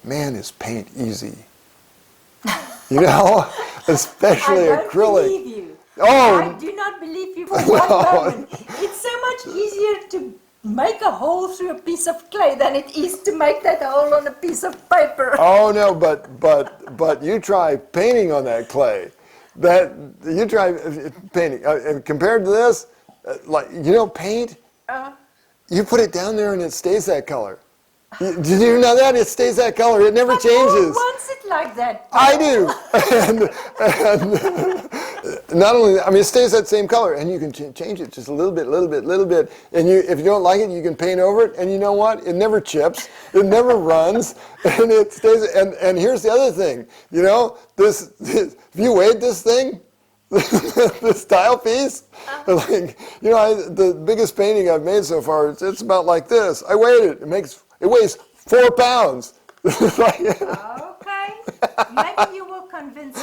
man, is paint easy. You know, especially I don't acrylic. believe you. Oh, I do not believe you for one moment. It's so much easier to make a hole through a piece of clay than it is to make that hole on a piece of paper. oh no, but you try painting on that clay. That you try painting, and compared to this, like paint. You put it down there and it stays that color. Did you know that? It stays that color. It never But changes. who wants it like that? I do. and not only that, I mean, it stays that same color, and you can change it just a little bit. And if you don't like it, you can paint over it. And you know what? It never chips. It never runs, and it stays. And here's the other thing. You know, this if you weighed this thing, this tile piece, like the biggest painting I've made so far, it's about like this. I weighed it. It weighs 4 pounds. Okay, maybe you will convince me.